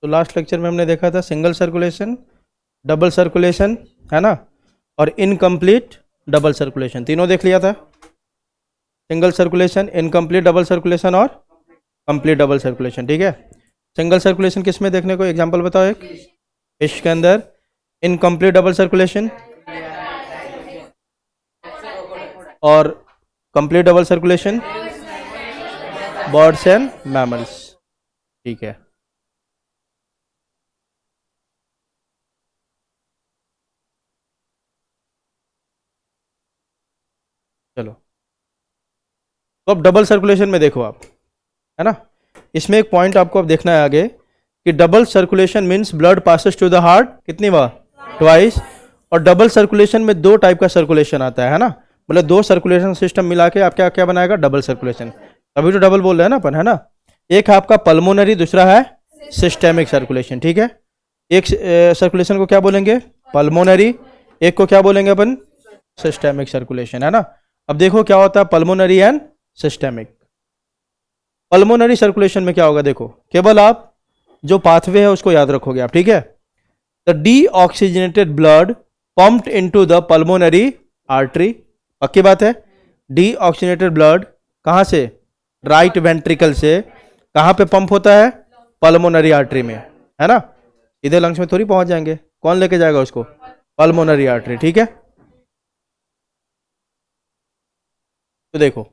तो last lecture में हमने देखा था सिंगल सर्कुलेशन, डबल सर्कुलेशन, है ना, और इनकम्प्लीट डबल सर्कुलेशन, तीनों देख लिया था। Single circulation, incomplete double circulation और कंप्लीट डबल सर्कुलेशन, ठीक है। सिंगल सर्कुलेशन किस में देखने को, एग्जांपल बताओ एक। फिश के अंदर। इनकम्प्लीट डबल सर्कुलेशन और complete double circulation birds and mammals, ठीक है। चलो, तो अब डबल सर्कुलेशन में देखो आप, है ना। इसमें एक पॉइंट आपको अब देखना है आगे कि double circulation means blood passes to the heart कितनी बार, ट्वाइस। और डबल सर्कुलेशन में दो टाइप का सर्कुलेशन आता है ना, मतलब दो सर्कुलेशन सिस्टम मिला के आप क्या क्या बनाएगा, डबल सर्कुलेशन। अभी तो डबल बोल रहे हैं ना अपन, है ना। एक है आपका पल्मोनरी, दूसरा है सिस्टेमिक सर्कुलेशन, ठीक है। एक सर्कुलेशन को क्या बोलेंगे, पल्मोनरी, एक को क्या बोलेंगे अपन, सिस्टेमिक सर्कुलेशन, है ना। अब देखो क्या होता है pulmonary and systemic. Pulmonary circulation में क्या होगा, देखो केवल आप जो पाथवे है उसको याद रखोगे आप, ठीक है। The deoxygenated blood pumped into the pulmonary artery, पक्की बात है। डीऑक्सीजनेटेड ब्लड कहां से, राइट वेंट्रिकल से, कहां पे पंप होता है, पल्मोनरी आर्टरी में, है ना। सीधे लंग्स में थोड़ी पहुंच जाएंगे, कौन लेके जाएगा उसको, पल्मोनरी आर्टरी, ठीक है। तो देखो,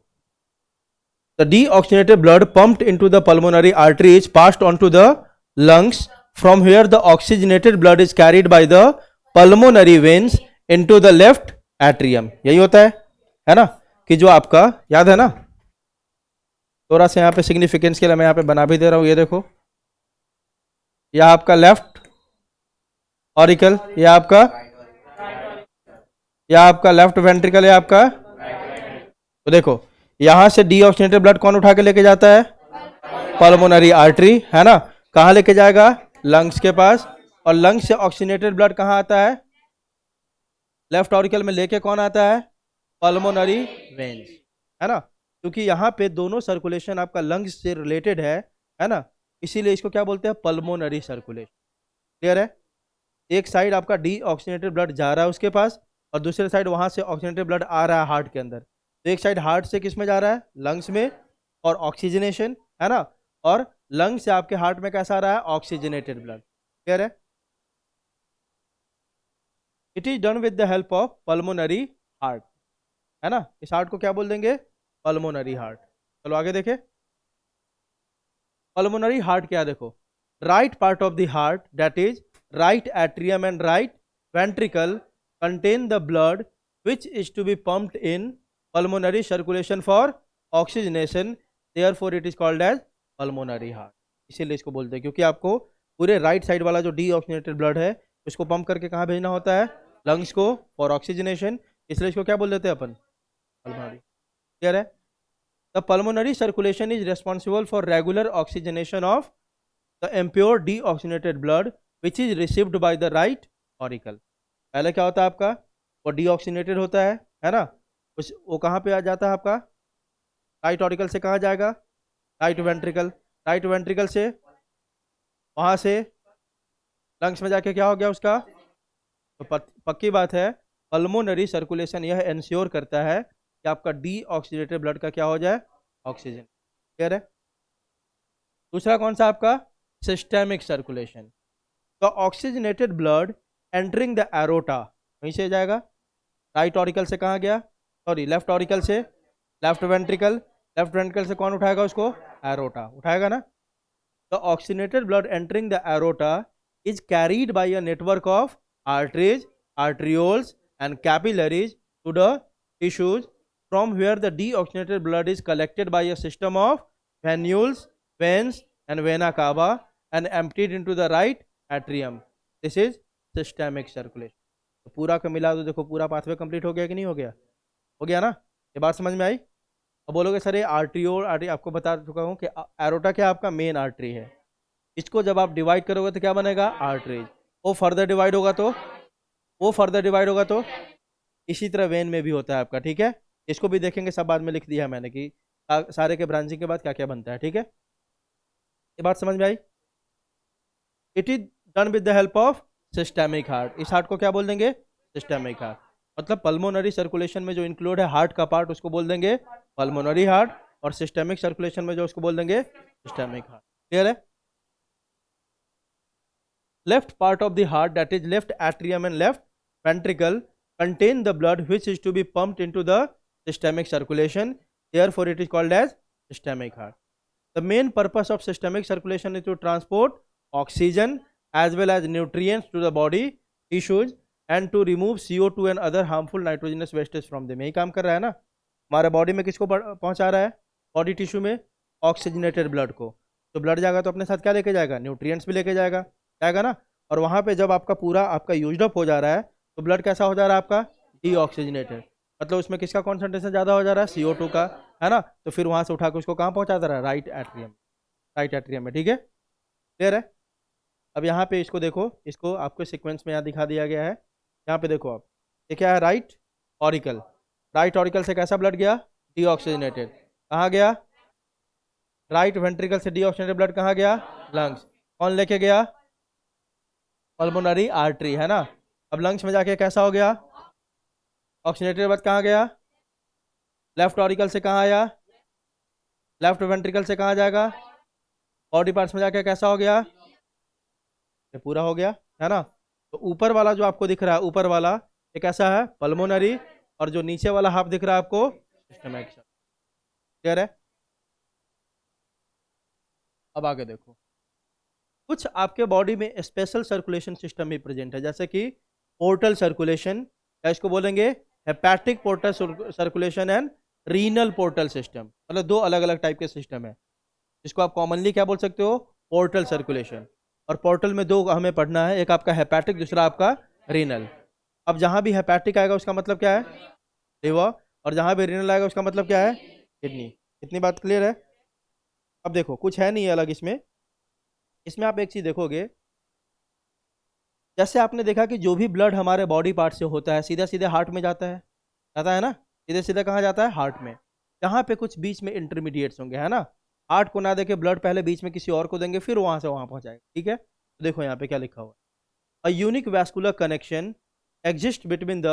the deoxygenated blood pumped into the pulmonary artery is passed on to the lungs, from where the oxygenated blood is carried by the pulmonary veins into the left atrium। यही होता है ना, कि जो आपका याद है ना, थोड़ा सा यहाँ पे सिग्निफिकेंस के लिए मैं यहाँ पे बना भी दे रहा हूँ, ये देखो, यह आपका लेफ्ट ऑरिकल, यह आपका लेफ्ट वेंट्रिकल है आपका। तो देखो, यहां से डीऑक्सीजनेटेड ब्लड कौन उठा के लेके जाता है, पल्मोनरी आर्टरी, है ना। कहाँ लेके जाएगा, लंग्स के पास। और लंग्स से ऑक्सीजनेटेड ब्लड कहाँ आता है, लेफ्ट ऑरिकल में लेके कौन आता है, पल्मोनरी वेन्स, है ना। क्योंकि यहाँ पे दोनों सर्कुलेशन आपका लंग्स से रिलेटेड है ना, इसीलिए इसको क्या बोलते हैं, पल्मोनरी सर्कुलेशन। क्लियर है। एक साइड आपका डीऑक्सीजनेटेड ब्लड जा रहा है उसके पास, और दूसरे साइड वहां से ऑक्सीजनेटेड ब्लड आ रहा है हार्ट के अंदर। तो एक साइड हार्ट से किस में जा रहा है, लंग्स में, और ऑक्सीजनेशन, है ना। और लंग से आपके हार्ट में कैसा आ रहा है, ऑक्सीजनेटेड ब्लड। क्लियर है। It is done with the help of pulmonary heart, है ना। इस हार्ट को क्या बोल देंगे, पल्मोनरी हार्ट। चलो आगे देखें, पल्मोनरी हार्ट क्या, देखो, right part of the heart that is right atrium and right ventricle contain the blood which is to be pumped in pulmonary circulation for oxygenation, therefore it is called as pulmonary heart। इसीलिए इसको बोलते हैं, क्योंकि आपको पूरे right side वाला जो deoxygenated blood है उसको पंप करके कहाँ भेजना होता है, लंग्स को, फॉर ऑक्सीजनेशन, इसलिए इसको क्या बोल देते हैं अपन, पल्मोनरी। क्लियर है। The pulmonary circulation is responsible for regular oxygenation of the impure deoxygenated blood which is received by the right auricle। पहले क्या होता है आपका, वो डीऑक्सीनेटेड होता है ना। उस वो कहाँ पे आ जाता है आपका, राइट ऑरिकल से कहाँ जाएगा, राइट वेंट्रिकल, राइट वेंट्रिकल से वहाँ से लंग्स में जाके क्या हो गया उसका। तो पक्की बात है, पल्मोनरी सर्कुलेशन यह इंश्योर करता है कि आपका डीऑक्सीनेटेड ब्लड का क्या हो जाए, ऑक्सीजन। क्लियर है। दूसरा कौन सा आपका, सिस्टेमिक सर्कुलेशन। तो oxygenated blood entering the aorta, वहीं से जाएगा, राइट ऑरिकल से कहाँ गया, सॉरी लेफ्ट ऑरिकल से लेफ्ट वेंट्रिकल, लेफ्ट वेंट्रिकल से कौन उठाएगा उसको, एरोटा उठाएगा ना। तो oxygenated blood entering the aorta is carried by a network of arteries, arterioles and capillaries to the tissues, from where the deoxygenated blood is collected by a system of venules, veins and vena कावा and emptied into the right atrium. This is systemic circulation. तो पूरा का मिला तो देखो पूरा pathway complete हो गया कि नहीं हो गया, हो गया ना। ये बात समझ में आई। अब बोलोगे सर ये आर्ट्रियोल आर्टरी, आपको बता चुका हूँ कि एरोटा क्या आपका मेन आर्टरी है। इसको जब आप डिवाइड करोगे तो क्या बनेगा, आर्टरीज। वो फर्दर डिवाइड होगा तो, वो फर्दर डिवाइड होगा तो इसी तरह वेन में भी होता है आपका, ठीक है। इसको भी देखेंगे, सब बाद में लिख दिया मैंने कि सारे के ब्रांचिंग के बाद क्या क्या बनता है, ठीक है। ये बात समझ में आई। It is done with the help of systemic heart. इस हार्ट को क्या बोल देंगे? Systemic heart. मतलब पल्मोनरी सर्कुलेशन में जो इंक्लूड है हार्ट का पार्ट उसको बोल देंगे पल्मोनरी हार्ट, और सिस्टेमिक सर्कुलेशन में जो उसको बोल देंगे सिस्टेमिक हार्ट। क्लियर है? Left part of the heart that is left atrium and left ventricle contain the blood which is to be pumped into the systemic circulation, therefore it is called as systemic heart. The main purpose of systemic circulation is to transport oxygen as well as nutrients to the body tissues and to remove CO2 and other harmful nitrogenous wastes from them। यही काम कर रहा है ना हमारे body में। किसको पहुंचा रहा है? बॉडी टिश्यू में ऑक्सीजनेटेड ब्लड को। तो ब्लड जाएगा तो अपने साथ क्या लेके जाएगा? न्यूट्रिएंट्स भी लेके जाएगा ना। और वहाँ पे जब आपका पूरा आपका यूज्ड अप हो जा रहा है तो ब्लड कैसा हो जा रहा है आपका? डीऑक्सीजनेटेड। मतलब उसमें किसका कॉन्सेंट्रेशन ज़्यादा हो जा रहा है? CO2 का, है ना। तो फिर वहाँ से उठा के उसको कहाँ पहुँचा दे रहा है? राइट एट्रियम, राइट एट्रियम में। ठीक है, क्लियर है? अब यहाँ पे इसको देखो, इसको आपको सीक्वेंस में यहाँ दिखा दिया गया है। यहाँ पे देखो आप, ये क्या है? Right auricle. राइट ऑरिकल से कैसा ब्लड गया? डीऑक्सीजनेटेड। कहाँ गया? राइट वेंट्रिकल से डीऑक्सीजनेटेड ब्लड कहाँ गया? लंग्स। कौन लेके गया? पल्मोनरी आर्टरी, है ना। अब लंग्स में जाके कैसा हो गया? ऑक्सीजनेटेड ब्लड कहाँ गया? लेफ्ट ऑरिकल से कहाँ आया? लेफ्ट वेंट्रिकल से कहाँ जाएगा? बॉडी पार्ट्स में जाके कैसा हो गया? ये पूरा हो गया, है ना। तो ऊपर वाला जो आपको दिख रहा है, ऊपर वाला ये कैसा है? पल्मोनरी। और जो नीचे वाला हाफ दिख रहा है आपको, सिस्टेमिक। क्लियर है? अब आगे देखो, कुछ आपके बॉडी में स्पेशल सर्कुलेशन सिस्टम भी प्रेजेंट है, जैसे कि पोर्टल सर्कुलेशन, या इसको बोलेंगे hepatic portal circulation and renal portal system. मतलब दो अलग अलग टाइप के सिस्टम है। इसको आप कॉमनली क्या बोल सकते हो? Portal circulation. और पोर्टल में दो हमें पढ़ना है, एक आपका हेपेटिक, दूसरा आपका रीनल। अब जहाँ भी हेपेटिक आएगा उसका मतलब क्या है? लिवर। और जहाँ भी रीनल आएगा उसका मतलब क्या है? किडनी। इतनी बात क्लियर है? अब देखो, कुछ है नहीं अलग इसमें। इसमें आप एक चीज़ देखोगे, जैसे आपने देखा कि जो भी ब्लड हमारे बॉडी पार्ट से होता है सीधा सीधे हार्ट में जाता है ना। सीधे सीधे कहाँ जाता है? हार्ट में। यहाँ पे कुछ बीच में इंटरमीडिएट्स होंगे, है ना। हार्ट को ना देके ब्लड पहले बीच में किसी और को देंगे, फिर वहाँ से वहाँ पहुँचाएगा। ठीक है, तो देखो यहाँ पे क्या लिखा हुआ है। A unique vascular connection exist between the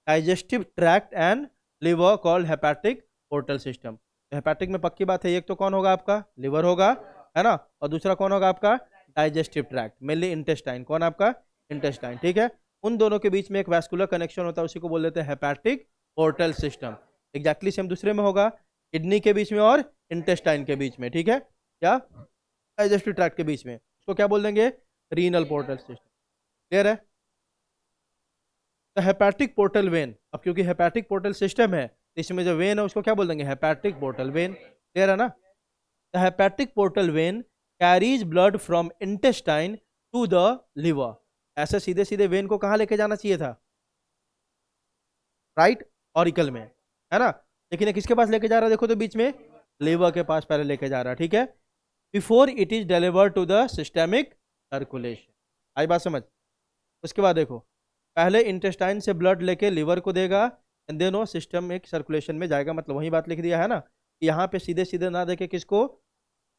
digestive tract and liver called hepatic portal system. Hepatic में पक्की बात है, एक तो कौन होगा आपका? लिवर होगा, है ना। और दूसरा कौन होगा आपका? Digestive tract, mainly intestine. कौन आपका? इंटेस्टाइन। ठीक है, उन दोनों के बीच में एक वैस्कुलर कनेक्शन होता है, उसी को बोल देते हैं hepatic portal system. Exactly same दूसरे में होगा, किडनी के बीच में और इंटेस्टाइन के बीच में। ठीक है, या डाइजेस्टिव ट्रैक्ट के बीच में, उसको क्या बोल देंगे? Renal portal system. क्लियर है? तो हेपेटिक पोर्टल वेन, अब क्योंकि हेपेटिक पोर्टल सिस्टम है, इसमें जो वेन है उसको क्या बोल देंगे? Hepatic portal when. क्लियर है ना? The hepatic portal vein carries blood from intestine to the liver. ऐसे सीधे सीधे वेन को कहाँ लेके जाना चाहिए था? राइट ऑरिकल में, है ना। लेकिन ये किसके पास लेके जा रहा है? देखो तो बीच में लिवर के पास पहले लेके जा रहा है। ठीक है, before it is deliver to the systemic circulation. आई बात समझ? उसके बाद देखो, पहले इंटेस्टाइन से ब्लड लेके लिवर को देगा, एंड देन वो सिस्टमिक सर्कुलेशन में जाएगा। मतलब वही बात लिख दिया है ना, यहाँ पे सीधे सीधे ना देके किसको?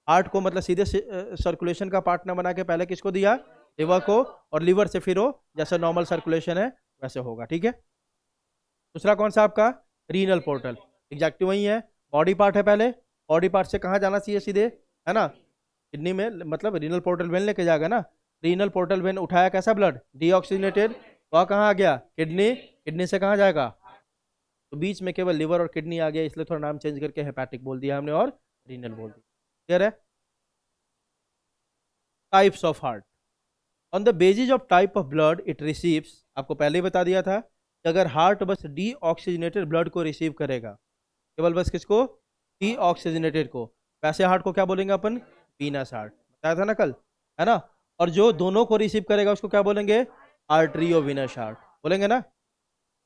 हार्ट को। मतलब सीधे सर्कुलेशन का पार्ट ना बना के पहले किसको दिया? लिवर को। और लिवर से फिर वो जैसे नॉर्मल सर्कुलेशन है वैसे होगा। ठीक है, दूसरा कौन सा आपका? Renal portal. एग्जैक्टली वही है, बॉडी पार्ट है पहले। बॉडी पार्ट से कहाँ जाना चाहिए? सीधे, है ना, किडनी में। मतलब रीनल पोर्टल वेन लेके जाएगा ना। रीनल पोर्टल वेन उठाया कैसा ब्लड? डीऑक्सीजनेटेड। वह कहाँ आ गया? किडनी। किडनी से कहाँ जाएगा? तो बीच में केवल लिवर और किडनी आ गया, इसलिए थोड़ा नाम चेंज करके हेपेटिक बोल दिया हमने और रीनल बोल दिया। क्लियर है? Types of heart. On the basis of type of blood it receives, आपको पहले ही बता दिया था कि अगर हार्ट बस डीऑक्सीजनेटेड ब्लड को रिसीव करेगा, केवल बस किसको? डीऑक्सीजनेटेड को, वैसे हार्ट को क्या बोलेंगे अपन? Venous heart. बताया था ना कल, है ना। और जो दोनों को रिसीव करेगा उसको क्या बोलेंगे? आर्टरियोवेनस हार्ट बोलेंगे ना।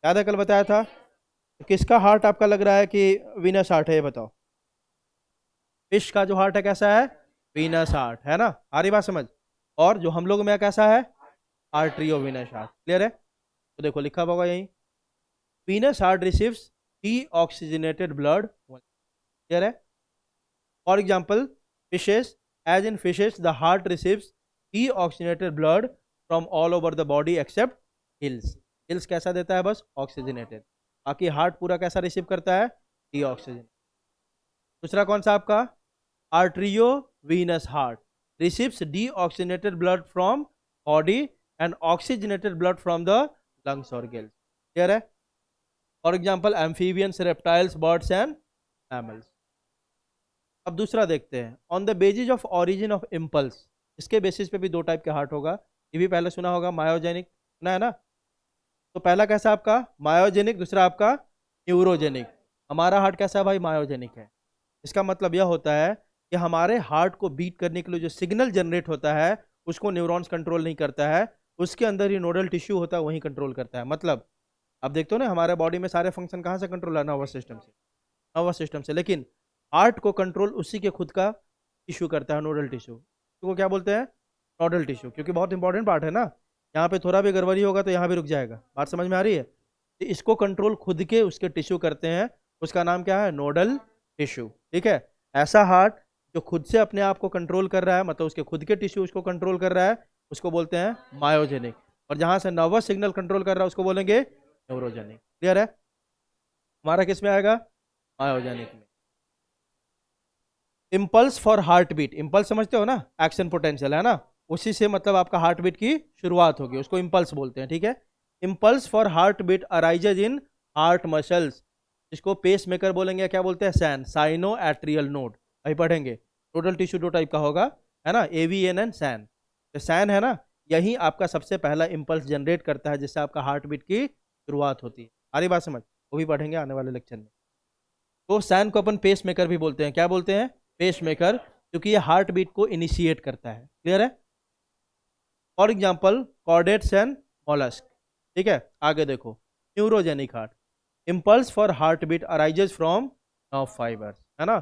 याद है कल बताया था। तो किसका हार्ट आपका लग रहा है कि वीनस हार्ट है? ये बताओ। फिश का जो हार्ट है कैसा है? वीनस हार्ट, है ना। आ रही बात समझ? और जो हम लोग में कैसा है? आर्टरियोवेनस हार्ट। क्लियर है? तो देखो लिखा होगा यहीं, venous heart receives deoxygenated blood. Clear है? For example fishes, as in fishes the heart receives deoxygenated blood from all over the body except gills. Gills कैसा देता है? बस ऑक्सीजनेटेड। बाकी हार्ट पूरा कैसा रिसीव करता है? डीऑक्सीजन। दूसरा कौन सा आपका? Atrio Venus heart receives deoxygenated blood from body and oxygenated blood from the lungs और गिल्स। क्लियर है? For example amphibians, reptiles, birds and mammals. अब दूसरा देखते हैं, on the basis of origin of impulse. इसके बेसिस पे भी दो टाइप के हार्ट होगा, ये भी पहले सुना होगा, मायोजेनिक सुना है ना। तो पहला कैसा आपका? मायोजेनिक। दूसरा आपका न्यूरोजेनिक। हमारा हार्ट कैसा है भाई? मायोजेनिक है। इसका मतलब यह होता है कि हमारे हार्ट को बीट करने के लिए जो सिग्नल जनरेट होता है उसको न्यूरॉन्स कंट्रोल नहीं करता है, उसके अंदर ही नोडल टिश्यू होता है वही कंट्रोल करता है। मतलब आप देखते हो ना, हमारे बॉडी में सारे फंक्शन कहाँ से कंट्रोल है? नर्वस सिस्टम से। नर्वस सिस्टम से। लेकिन हार्ट को कंट्रोल उसी के खुद का टिश्यू करता है, नोडल टिश्यू। तो क्या बोलते हैं? Nodal tissue. क्योंकि बहुत इंपॉर्टेंट पार्ट है ना, यहाँ पे थोड़ा भी गड़बड़ी होगा तो यहाँ भी रुक जाएगा। बात समझ में आ रही है? तो इसको कंट्रोल खुद के उसके टिश्यू करते हैं, उसका नाम क्या है? Nodal tissue. ठीक है? ऐसा हार्ट जो खुद से अपने आप को कंट्रोल कर रहा है, मतलब उसके खुद के टिश्यू उसको कंट्रोल कर रहा है, उसको बोलते हैं मायोजेनिक। और जहां से नर्वस सिग्नल कंट्रोल कर रहा है उसको बोलेंगे न्यूरोजेनिक। क्लियर है? हमारा किस में आएगा? मायोजेनिक में। Impulse for heart beat. Impulse समझते हो ना? एक्शन पोटेंशियल है ना, उसी से मतलब आपका हार्ट बीट की शुरुआत होगी, उसको इम्पल्स बोलते हैं। ठीक है? Impulse for heart beat arises in heart muscles, जिसको पेस मेकर बोलेंगे। क्या बोलते हैं? SAN, sinoatrial node. अभी पढ़ेंगे। टोटल टिश्यू दो टाइप का होगा, है ना, एवीएन एंड सैन। तो सैन है ना, यही आपका सबसे पहला इम्पल्स जनरेट करता है जिससे आपका हार्ट बीट की शुरुआत होती है। सारी बात समझ, वो भी पढ़ेंगे आने वाले लेक्चर में। तो सैन को अपन पेस मेकर भी बोलते हैं। क्या बोलते हैं? पेस मेकर, क्योंकि ये हार्ट बीट को इनिशिएट करता है। क्लियर है? For example chordates and molluscs. ठीक है? आगे देखो, neurogenic heart. Impulse for heart beat arises from nerve fibres, है ना।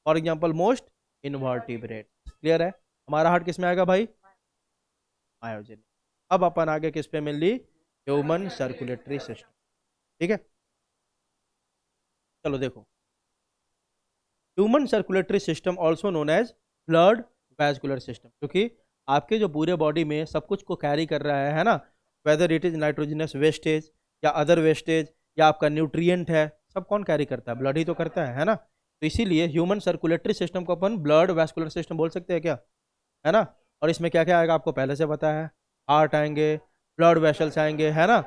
For example most invertebrate. Clear है? हमारा हार्ट किस में आएगा भाई? मायोजेनिक। अब अपन आगे किस पे मिल ली? Human circulatory system. ठीक है? चलो देखो, human circulatory system also known as blood vascular system, क्योंकि आपके जो पूरे बॉडी में सब कुछ को कैरी कर रहा है ना, whether it is nitrogenous wastage या अदर वेस्टेज या आपका न्यूट्रिएंट है, सब कौन कैरी करता है? ब्लड ही तो करता है ना। तो इसीलिए ह्यूमन सर्कुलेटरी सिस्टम को अपन ब्लड वैस्कुलर सिस्टम बोल सकते हैं क्या? है ना। और इसमें क्या क्या आएगा आपको पहले से पता है, हार्ट आएंगे, ब्लड वेसल्स आएंगे, है ना।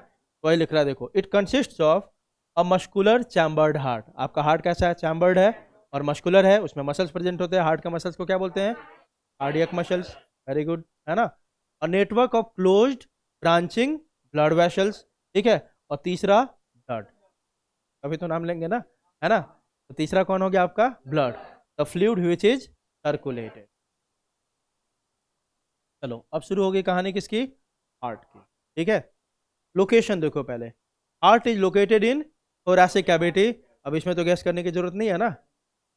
वही लिख रहा है देखो, it consist of a muscular chambered heart. आपका हार्ट कैसा है? चैम्बर्ड है और मस्कुलर है, उसमें मसल्स प्रेजेंट होते हैं। हार्ट के मसल्स को क्या बोलते हैं? Cardiac muscles. वेरी गुड, है ना। और network of closed branching blood vessels. ठीक है? और तीसरा ब्लड, अभी तो नाम लेंगे ना, है ना। तो तीसरा कौन हो गया आपका? Blood, the fluid which is circulated. चलो अब शुरू हो गई कहानी किसकी? हार्ट की। ठीक है? लोकेशन देखो पहले, heart is located in thoracic cavity. अब इसमें तो गैस करने की जरूरत नहीं है ना,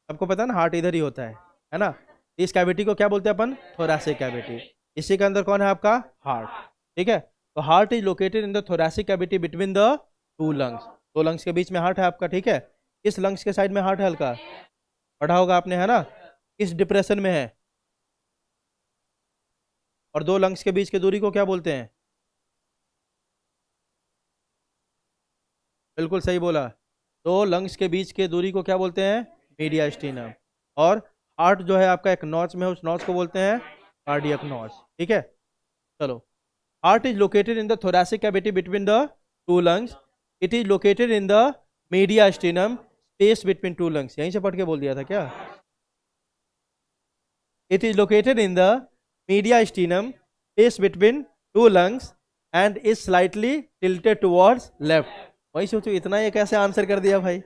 सबको पता है ना, हार्ट इधर ही होता है ना। इस कैविटी को क्या बोलते हैं अपन? Thoracic cavity. इसी के अंदर कौन है आपका? हार्ट। ठीक है? तो heart is located in the thoracic cavity between the two lungs. दो लंग्स के बीच में हार्ट है आपका। ठीक है? किस लंग्स के साइड में हार्ट है? हल्का पढ़ा होगा आपने, है ना। किस डिप्रेशन में है? और दो लंग्स के बीच की दूरी को क्या बोलते हैं? बिल्कुल सही बोला। दो लंग्स के बीच के दूरी को क्या बोलते हैं? मीडियास्टिनम। और हार्ट जो है आपका एक नॉच में है, उस नॉच को बोलते हैं कार्डियक नॉच। ठीक है? चलो, heart is located in the thoracic cavity between the two lungs. It is located in the mediastinum, space between two lungs. यहीं से पढ़ के बोल दिया था क्या? It is located in the mediastinum, space between two lungs and is slightly tilted towards left. वही सोचो, इतना ये कैसे आंसर कर दिया भाई,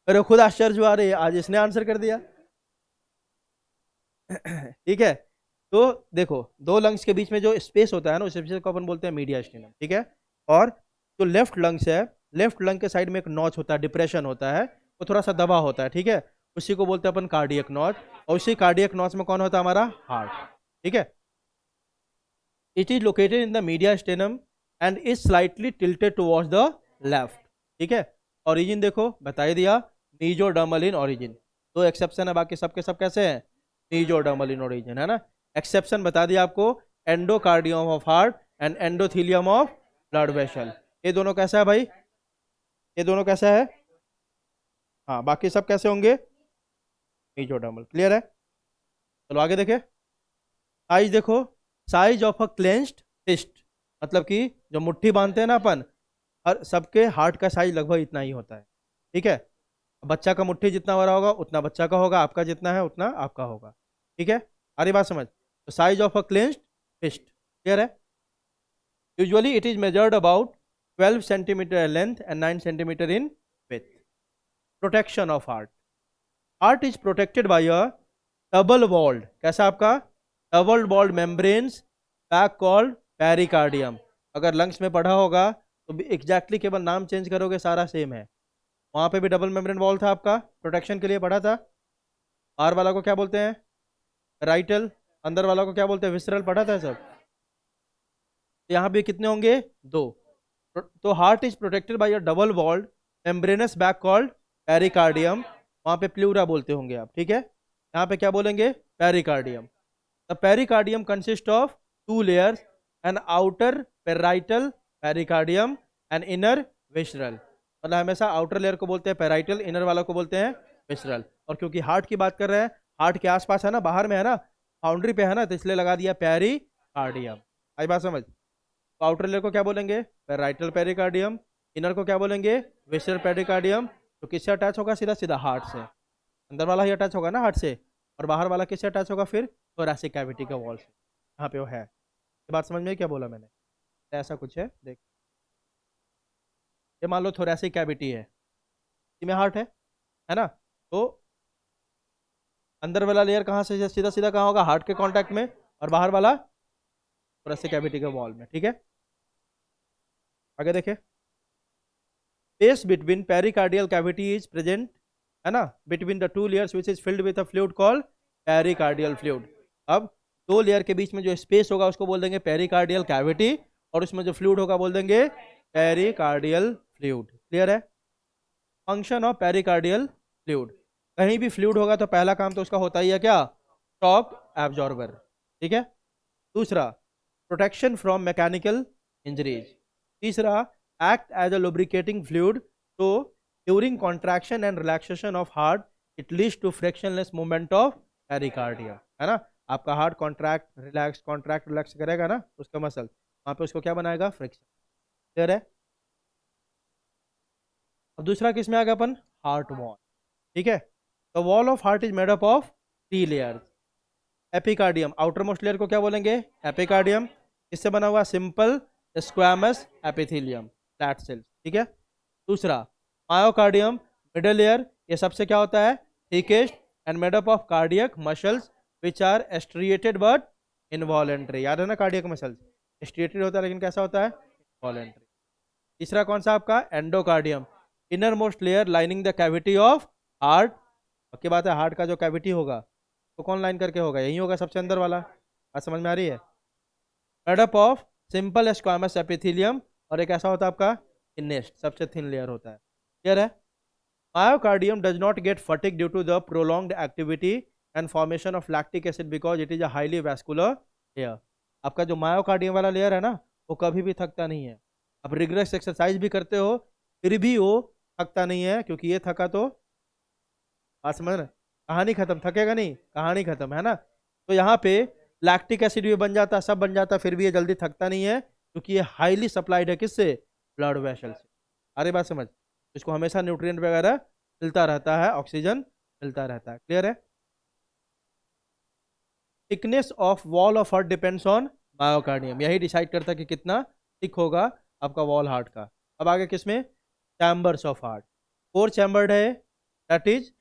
मेरे खुद आश्चर्य हुआ, रही आज इसने आंसर कर दिया। ठीक है? तो देखो, दो लंग्स के बीच में जो स्पेस होता है ना, उस स्पेस को अपन बोलते हैं मीडियास्टिनम। ठीक है? और जो लेफ्ट लंग्स है, लेफ्ट लंग के साइड में एक नॉच होता है, डिप्रेशन होता है, वो थोड़ा सा दबा होता है। ठीक है? उसी को बोलते हैं अपन कार्डियक नॉच। और उसी कार्डियक नॉच में कौन होता है? हमारा हार्ट। ठीक है? It is located in the mediastinum and is slightly tilted towards the left. ठीक है? ओरिजिन देखो, बता ही दिया, मीजोडर्मल इन ओरिजिन। दो एक्सेप्शन है, बाकी सबके सब कैसे हैं? मीजोडर्मल इन ओरिजिन, है ना। एक्सेप्शन बता दिया आपको, endocardium of heart and endothelium of blood vessel. ये दोनों कैसा है भाई, ये दोनों कैसा है? हाँ, बाकी सब कैसे होंगे? मेसोडर्मल। क्लियर है? चलो आगे देखें। साइज देखो, size of a clenched fist, मतलब कि जो मुट्ठी बांधते हैं ना अपन, हर सबके हार्ट का साइज लगभग इतना ही होता है। ठीक है, बच्चा का मुट्ठी जितना बड़ा होगा उतना बच्चा का होगा, आपका जितना है उतना आपका होगा। ठीक है, अरे बात समझ। तो size of a clenched fist, clear है? Usually it is measured about 12 centimetre length and 9 centimetre in width. Protection of heart, heart is protected by a double walled, कैसा आपका? Double walled membranes back called pericardium. अगर lungs में पढ़ा होगा तो भी exactly केवल नाम चेंज करोगे, सारा सेम है। वहाँ पे भी डबल मेम्ब्रेन वॉल था आपका, प्रोटेक्शन के लिए पढ़ा था। बाहर वाला को क्या बोलते हैं? राइटल। अंदर वाला को क्या बोलते हैं? विसरल। पढ़ा था सब। यहाँ भी कितने होंगे? दो। तो heart is protected by a double walled membranous bag called pericardium. वहाँ पे प्लूरा बोलते होंगे आप, ठीक है? यहाँ पे क्या बोलेंगे? Pericardium. The pericardium consist of two layers, an outer parietal pericardium and inner visceral. मतलब हमेशा आउटर लेयर को बोलते हैं पेराइटल, इनर वाला को बोलते हैं विसरल। और क्योंकि हार्ट की बात कर रहे हैं, हार्ट के आसपास है ना, बाहर में है ना, बाउंड्री पे है ना, तो इसलिए लगा दिया पेरिकार्डियम। आई बात समझ? तो आउटर लेयर को क्या बोलेंगे? Parietal pericardium. इनर को क्या बोलेंगे? Visceral pericardium. तो किससे अटैच होगा? सीधा सीधा हार्ट से। अंदर वाला ही अटैच होगा ना हार्ट से, और बाहर वाला किससे अटैच होगा फिर? थोरैसिक कैविटी का वॉल से। यहाँ पे वो है। ये बात समझ में क्या बोला मैंने? ऐसा कुछ है, देख। ये मान लो थोरैसिक कैविटी है, इसमें हार्ट है ना? तो अंदर वाला लेयर कहाँ से सीधा सीधा कहाँ होगा? हार्ट के कांटेक्ट में, और बाहर वाला थोरैसिक कैविटी के वॉल में। ठीक है, आगे देखें। Space between pericardial cavity is present, है ना, between the two layers which is filled with a fluid called pericardial fluid. अब दो लेयर के बीच में जो स्पेस होगा उसको बोल देंगे पेरिकार्डियल कैविटी, और उसमें जो फ्लूइड होगा बोल देंगे पेरिकार्डियल फ्लूइड। क्लियर है? फंक्शन ऑफ पेरिकार्डियल फ्लूइड, कहीं भी फ्लूइड होगा तो पहला काम तो उसका होता ही है क्या? Shock absorber. ठीक है। दूसरा, प्रोटेक्शन फ्रॉम मैकेनिकल इंजरीज। तीसरा, act as a lubricating fluid, तो during contraction and relaxation of heart it leads to frictionless movement of pericardia, है ना? आपका हार्ट कॉन्ट्रैक्ट रिलैक्स करेगा ना उसका मसल, वहाँ पे उसको क्या बनाएगा? फ्रिक्शन। क्लियर है? अब दूसरा किस में आ गया अपन? Heart wall. ठीक है, the wall of heart is made up of 3 layers. Epicardium, outer most layer को क्या बोलेंगे? एपिकार्डियम। इससे बना हुआ simple squamous epithelium, flat sales. ठीक है। दूसरा, मायोकार्डियम, मिडल लेयर, ये सबसे क्या होता है? Thickest and made up of cardiac muscles which are striated but involuntary. याद है ना, कार्डियक मसल्स एस्ट्रिएटेड होता है लेकिन कैसा होता है? वॉलेंट्री। तीसरा कौन सा आपका? Endocardium, inner most layer lining the cavity of heart. पक्की बात है, हार्ट का जो कैविटी होगा तो कौन लाइन करके होगा? यही होगा, सबसे अंदर वाला। बात समझ में आ रही है? Made up of simple squamous epithelium, और एक ऐसा होता है आपका थिनेस्ट, सबसे थिन लेयर होता है। क्लियर है? Myocardium does not get fatigue due to the prolonged activity and formation of lactic acid because it is a highly vascular layer. आपका जो मायोकार्डियम वाला लेयर है ना, वो कभी भी थकता नहीं है। आप रिग्रेस एक्सरसाइज भी करते हो फिर भी वो थकता नहीं है, क्योंकि ये थका तो बात समझ ना, कहानी खत्म, थकेगा नहीं, कहानी खत्म, है ना? तो यहाँ पे लैक्टिक एसिड भी बन जाता, सब बन जाता, फिर भी ये जल्दी थकता नहीं है, क्योंकि ये हाईली सप्लाइड है किससे? ब्लड वेसल से। अरे बात समझ, इसको हमेशा न्यूट्रिएंट वगैरह मिलता रहता है, ऑक्सीजन मिलता रहता है। क्लियर है? Thickness of wall of heart depends on myocardium, यही डिसाइड करता है कि कितना थिक होगा आपका वॉल हार्ट का। अब आगे किसमें? Chambers of heart. 4 चैम्बर्ड है, that is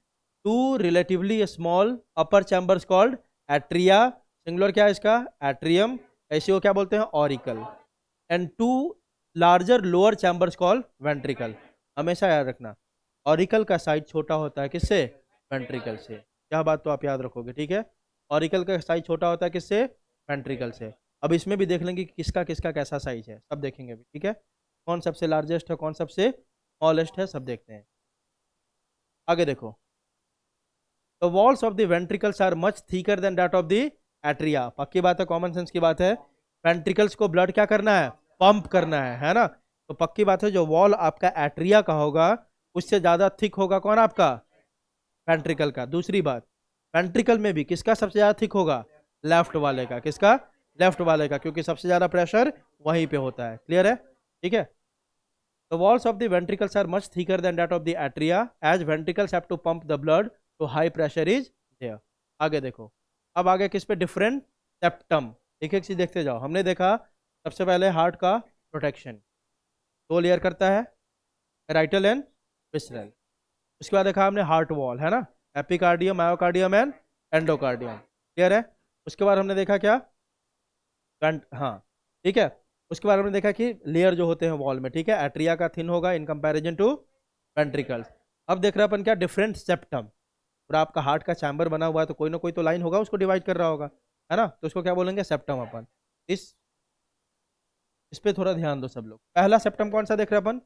2 relatively small upper chambers called atria, singular क्या है इसका? एट्रियम। ऐसे को क्या बोलते हैं? Auricle. And 2 larger lower chambers called ventricle. हमेशा याद रखना, ऑरिकल का साइज छोटा होता है किससे? वेंट्रिकल से। क्या बात तो आप याद रखोगे, ठीक है? ऑरिकल का साइज छोटा होता है किससे? वेंट्रिकल से। अब इसमें भी देख लेंगे कि किसका किसका कैसा साइज है, सब देखेंगे भी, ठीक है? कौन सबसे लार्जेस्ट है, कौन सबसे स्मॉलेस्ट है, सब देखते हैं। आगे देखो, the walls of the ventricles are much thicker than that of the atria. पक्की बात है, कॉमन सेंस की बात है, वेंट्रिकल्स को ब्लड क्या करना है, पंप करना है ना। तो पक्की बात है जो वॉल आपका एट्रिया का होगा उससे ज्यादा थिक होगा कौन आपका, वेंट्रिकल का। दूसरी बात, वेंट्रिकल में भी किसका सबसे ज्यादा थिक होगा, लेफ्ट वाले का। किसका, लेफ्ट वाले का, क्योंकि सबसे ज्यादा प्रेशर वहीं पे होता है। क्लियर है, ठीक है। The walls of the ventricles are much thicker than that of the atria as ventricles have to pump the blood so high pressure is there. आगे देखो, अब आगे किस पे, डिफरेंट सेप्टम। एक एक चीज देखते जाओ। हमने देखा सबसे पहले हार्ट का प्रोटेक्शन, दो लेयर करता है, राइटल एंड विसरल। उसके बाद देखा हमने हार्ट वॉल, है ना, epicardium, myocardium and endocardium. Clear है। उसके बाद हमने देखा क्या, हाँ ठीक है। उसके बाद हमने देखा कि लेयर जो होते हैं वॉल में, ठीक है, एट्रिया का थिन होगा इन कंपैरिजन टू वेंट्रिकल्स। अब देख रहे अपन क्या, डिफरेंट सेप्टम। पूरा आपका हार्ट का चैम्बर बना हुआ है तो कोई ना कोई तो लाइन होगा उसको डिवाइड कर रहा होगा, है ना, तो उसको क्या बोलेंगे, सेप्टम अपन। इस पे थोड़ा ध्यान दो सब लोग। पहला सेप्टम कौन सा देख रहे हैं अपन,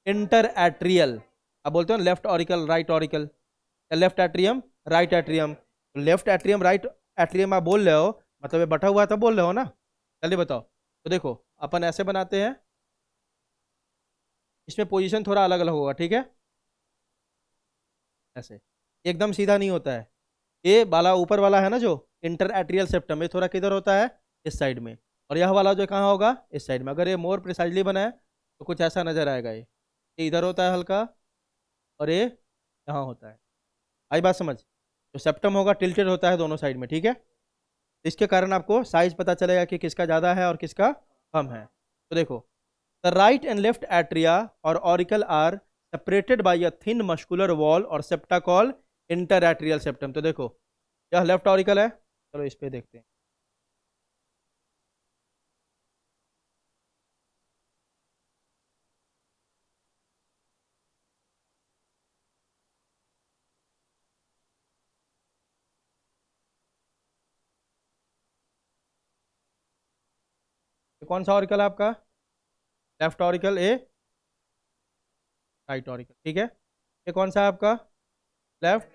इंटर एट्रियल। अब बोलते हैं लेफ्ट ऑरिकल राइट ऑरिकल, या left atrium right atrium. Left atrium right atrium आप बोल रहे हो, मतलब ये बटा हुआ है तब बोल रहे हो ना। चलिए बताओ। तो देखो अपन ऐसे बनाते हैं, इसमें पोजीशन थोड़ा अलग अलग होगा, ठीक है, ऐसे एकदम सीधा नहीं होता है। ये वाला ऊपर वाला है ना जो इंटर एट्रियल सेप्टम, ये थोड़ा किधर होता है, इस साइड में। और यह वाला जो कहाँ होगा, इस साइड में। अगर ये मोर प्रिसाइजली बना है तो कुछ ऐसा नजर आएगा। ये इधर होता है हल्का, और ये यहाँ होता है। आई बात समझ। तो सेप्टम होगा टिल्टेड होता है दोनों साइड में, ठीक है। इसके कारण आपको साइज पता चलेगा कि किसका ज़्यादा है और किसका कम है। तो देखो, the right and left atria और auricle are separated by a thin muscular wall और septa call inter atrial septum. तो देखो यह लेफ्ट ऑरिकल है, चलो इस पे देखते हैं। ये कौन सा ऑरिकल है आपका, left oracle A, right auricle, ठीक है। ये कौन सा है आपका, लेफ्ट,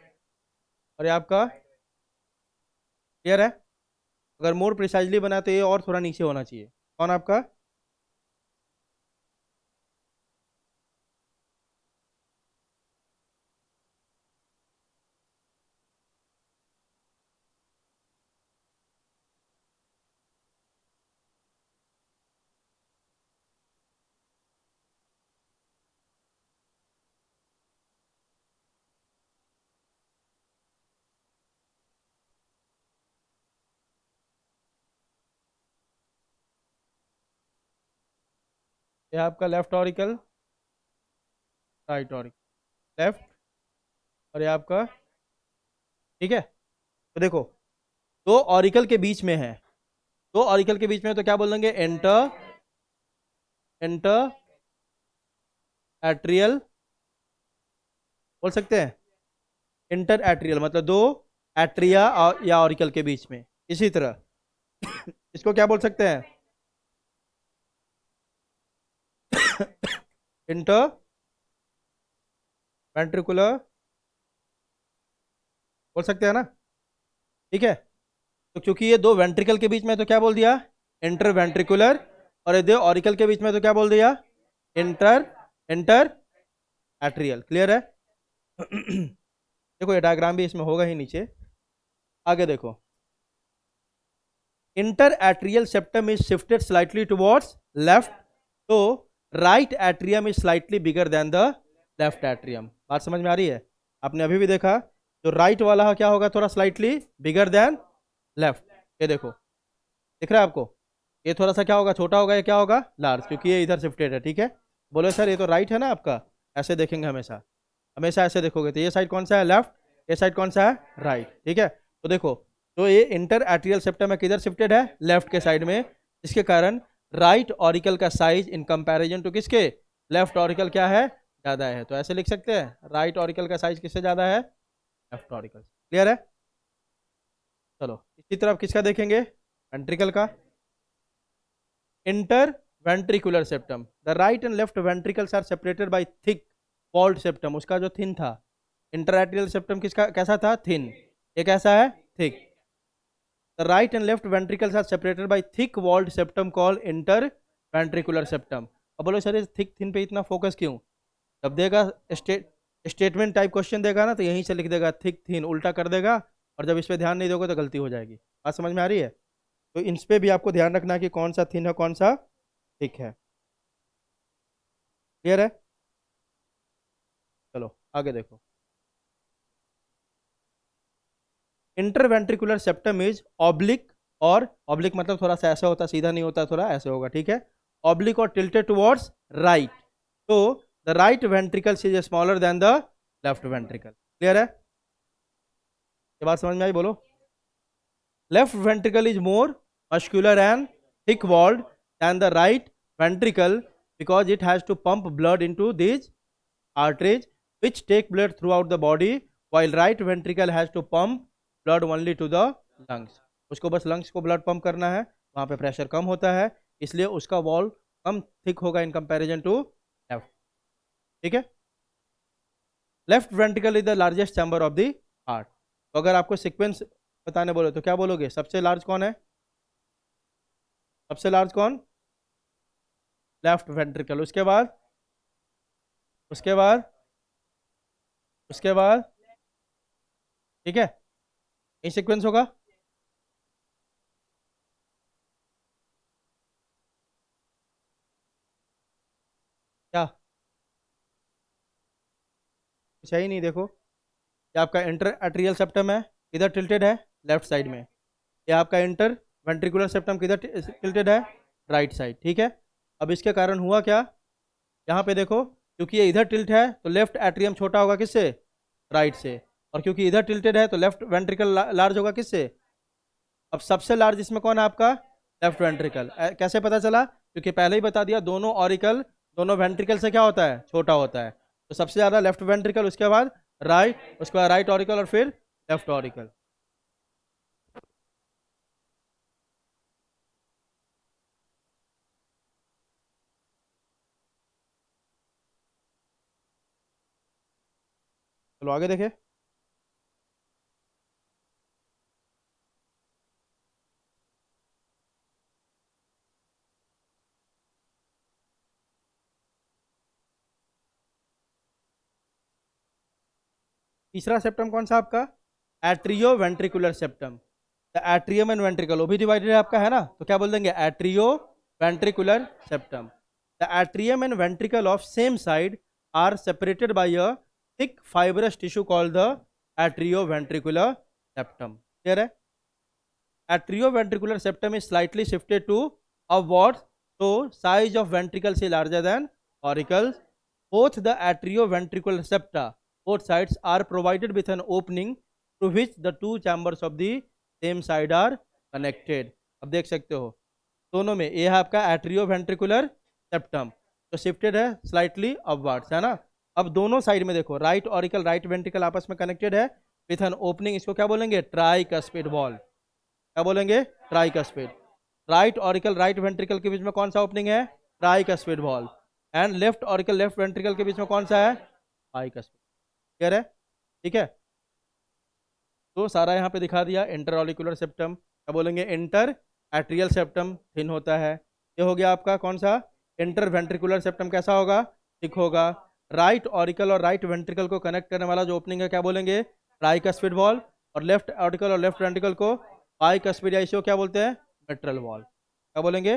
और ये आपका, क्लियर है। अगर मोर प्रिसाइजली बना तो ये और थोड़ा नीचे होना चाहिए। कौन आपका, ये आपका left auricle, right auricle, left, और ये आपका, ठीक है। तो देखो दो ऑरिकल के बीच में है, दो ऑरिकल के बीच में है, तो क्या बोल देंगे, एंटर एंटर एट्रियल बोल सकते हैं। इंटर एट्रियल मतलब दो एट्रिया और या ऑरिकल के बीच में। इसी तरह इसको क्या बोल सकते हैं, इंटर वेंट्रिकुलर बोल सकते हैं ना, ठीक है। तो क्योंकि ये दो वेंट्रिकल के बीच में है, तो क्या बोल दिया, इंटर वेंट्रिकुलर। और ये दो ऑरिकल के बीच में तो क्या बोल दिया, इंटर इंटर एट्रियल। क्लियर है। देखो ये डायग्राम भी इसमें होगा ही नीचे। आगे देखो, inter atrial septum is shifted slightly towards left, तो right atrium is slightly bigger than the left atrium. बात समझ में आ रही है। आपने अभी भी देखा जो राइट वाला क्या होगा, थोड़ा स्लाइटली बिगर देन लेफ्ट। ये देखो दिख रहा है आपको, ये थोड़ा सा क्या होगा, छोटा होगा, ये क्या होगा, लार्ज, क्योंकि ये इधर शिफ्टेड है, ठीक है। बोलो सर ये तो राइट है ना आपका, ऐसे देखेंगे हमेशा, हमेशा ऐसे देखोगे। तो ये साइड कौन सा है, लेफ्ट, ये साइड कौन सा है, राइट, ठीक है। तो देखो, तो ये इंटर एट्रियल सेप्टम है, किधर शिफ्टेड है, लेफ्ट के साइड में। इसके कारण राइट ऑरिकल का साइज इन कंपैरिजन टू किसके, लेफ्ट ऑरिकल क्या है, ज़्यादा है। तो ऐसे लिख सकते हैं, राइट ऑरिकल का साइज किससे ज़्यादा है, लेफ्ट ऑरिकल। क्लियर है। चलो इसी तरफ किसका देखेंगे, वेंट्रिकल का। Interventricular septum, the right and left ventricles are separated by thick walled septum. उसका जो थिन था, इंटरएट्रियल सेप्टम किसका कैसा था, थिन, ये कैसा है, thick. The right and left ventricles are separated by thick walled septum called interventricular septum. अब बोलो सर थिक थिन पे इतना फोकस क्यों? जब देगा स्टेटमेंट टाइप क्वेश्चन देगा ना तो यहीं से लिख देगा थिक थिन, उल्टा कर देगा, और जब इस पर ध्यान नहीं दोगे तो गलती हो जाएगी। बात समझ में आ रही है? तो इन पे भी आपको ध्यान रखना कि कौन सा थिन है कौन सा थिक है। क्लियर है? चलो आगे देखो। इंटरवेंट्रिकुलर सेप्टम इज ऑब्लिक, और ऑब्लिक मतलब थोड़ा सा ऐसा होता, सीधा नहीं होता, थोड़ा ऐसे होगा, ठीक है? ऑब्लिक और टिल्टेड टुवर्ड्स राइट। तो the right ventricle is smaller than the left ventricle. Clear है? ये बात समझ में आई? बोलो। Left ventricle is more muscular and thick walled than the right ventricle because it has to pump blood into these arteries which take blood throughout the body, while right ventricle has to pump blood only to the lungs। उसको बस lungs को blood pump करना है, वहाँ पे pressure कम होता है, इसलिए उसका वॉल कम थिक होगा इन कंपैरिजन टू लेफ्ट। ठीक है? Left ventricle is the largest chamber of the heart. तो अगर आपको सीक्वेंस बताने बोले तो क्या बोलोगे? सबसे लार्ज कौन है? सबसे लार्ज कौन? Left ventricle. उसके बाद उसके बाद उसके बाद ठीक है, यही सीक्वेंस होगा। क्या कुछ है ही नहीं? देखो, ये आपका इंटर एट्रियल सेप्टम है, किधर टिल्टेड है? लेफ्ट साइड में। ये आपका इंटर वेंट्रिकुलर सेप्टम किधर टिल्टेड है? Right side. ठीक है, अब इसके कारण हुआ क्या? यहाँ पे देखो, क्योंकि ये इधर टिल्ट है तो लेफ्ट एट्रियम छोटा होगा किससे? राइट से। और क्योंकि इधर टिल्टेड है तो लेफ्ट वेंट्रिकल लार्ज होगा किससे? अब सबसे लार्ज इसमें कौन है आपका? Left ventricle. कैसे पता चला? क्योंकि पहले ही बता दिया, दोनों ऑरिकल दोनों वेंट्रिकल से क्या होता है? छोटा होता है। तो सबसे ज़्यादा लेफ्ट वेंट्रिकल, उसके बाद राइट, उसके बाद राइट ऑरिकल, और फिर लेफ्ट ऑरिकल। चलो आगे देखें। तीसरा सेप्टम कौन सा आपका? Atrio ventricular septum. The atrium and ventricle वो भी डिवाइडेड है आपका, है ना? तो क्या बोल देंगे? Atrioventricular septum. The atrium and ventricle of same side are separated by a thick fibrous tissue called the atrioventricular septum. Clear है? Atrioventricular septum is slightly shifted to upwards, so size of ventricles is larger than auricles. Both the atrioventricular septa, both sides are provided with an opening through which the two chambers of the same side are connected। अब देख सकते हो दोनों में, ये है आपका atrioventricular septum तो शिफ्टेड है स्लाइटली अपवर्ड्स, है ना? अब दोनों साइड में देखो, राइट ऑरिकल राइट वेंट्रिकल आपस में कनेक्टेड है विथ एन ओपनिंग, इसको क्या बोलेंगे? Tricuspid valve. क्या बोलेंगे? Tricuspid. Right auricle right ventricle के बीच में कौन सा ओपनिंग है? Tricuspid valve. And left auricle left ventricle के बीच में कौन सा है? बाइकस्पिड। क्लियर है? ठीक है, तो सारा यहाँ पे दिखा दिया। इंटर ऑरिकुलर सेप्टम क्या बोलेंगे? इंटर एट्रियल सेप्टम थिन होता है। ये हो गया आपका कौन सा? इंटर वेंट्रिकुलर सेप्टम कैसा होगा? थिक होगा। राइट ऑरिकल और राइट वेंट्रिकल को कनेक्ट करने वाला जो ओपनिंग है क्या बोलेंगे? Tricuspid wall. और लेफ्ट ऑरिकल और लेफ्ट वेंट्रिकल को बाइकस्पिड या इसको क्या बोलते हैं? Mitral valve. क्या बोलेंगे?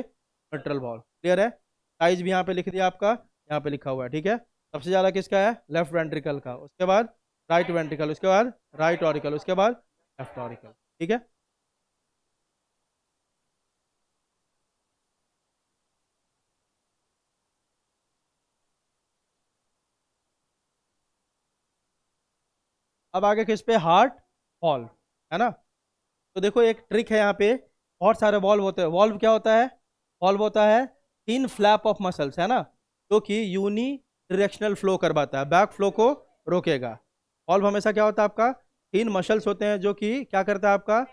Mitral valve. क्लियर है? साइज भी यहाँ पे लिख दिया आपका, यहाँ पे लिखा हुआ है। ठीक है, सबसे ज़्यादा किसका है? लेफ्ट वेंट्रिकल का, उसके बाद राइट वेंट्रिकल, उसके बाद राइट ऑरिकल, उसके बाद लेफ्ट ऑरिकल। ठीक है, अब आगे किस पे? हार्ट वॉल, है ना? तो देखो एक ट्रिक है यहाँ पे, बहुत सारे वॉल्व होते हैं। वॉल्व क्या होता है? वॉल्व होता है थिन फ्लैप ऑफ मसल्स, है ना, जो कि यूनी डायरेक्शनल फ्लो करवाता है, बैक फ्लो को रोकेगा। वॉल्व हमेशा क्या होता है आपका? थिन मसल्स होते हैं जो कि क्या करता है आपका?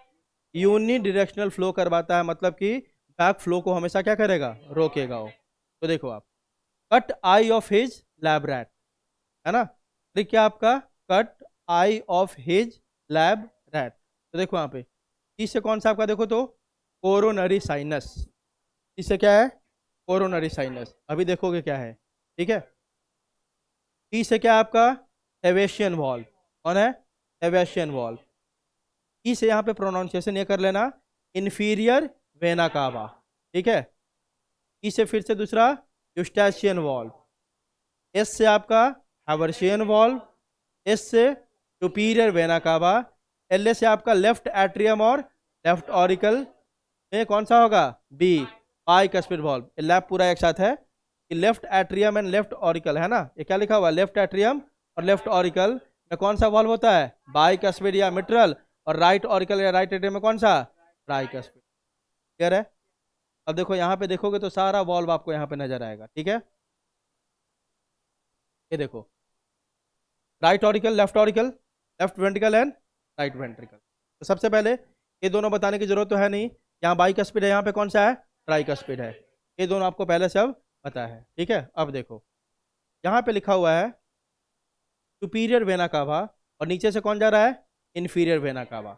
यूनी डायरेक्शनल फ्लो करवाता है, मतलब कि बैक फ्लो को हमेशा क्या करेगा? रोकेगा वो। तो देखो आप, cut I of his lab rat, है ना? ट्रिक क्या आपका? Cut I of his lab rat. तो देखो यहाँ पे टी से कौन सा आपका देखो तो कोरोनरी साइनस। टी से क्या है? Coronary sinus. अभी देखोगे क्या है, ठीक है। टी से क्या है आपका? एवेशियन वॉल्व। कौन है? एवेशियन वॉल्व। ई से यहाँ पे प्रोनाउंसिएशन ये कर लेना, इंफीरियर वेना कावा, ठीक है। ई से फिर से दूसरा यूस्टैशियन वॉल्व। एस से आपका हावर्शियन वॉल्व। एस से सुपीरियर वेना कावा। एल से आपका लेफ्ट एट्रियम और लेफ्ट ऑरिकल में कौन सा होगा? B, bicuspid valve. लैब पूरा एक साथ है कि left atrium and left auricle, है ना। ये क्या लिखा हुआ? लेफ्ट एट्रियम और लेफ्ट ऑरिकल में कौन सा वॉल्व होता है? बाइकस्पिड या मिट्रल। और राइट ऑरिकल या राइट एट्रियम में कौन सा? ट्राइकस्पिड। क्लियर है? अब देखो यहाँ पे देखोगे तो सारा वॉल्व आपको यहाँ पे नजर आएगा, ठीक है। ये देखो, right auricle, left auricle, left ventricle and right ventricle. तो सबसे पहले ये दोनों बताने की जरूरत तो है नहीं, यहाँ बाइकस्पिड है, यहाँ पे कौन सा है? ट्राइकस्पिड है। ये दोनों आपको पहले से अब पता है, ठीक है। अब देखो यहाँ पे लिखा हुआ है सुपीरियर वेना कावा और नीचे से कौन जा रहा है? Inferior vena cava.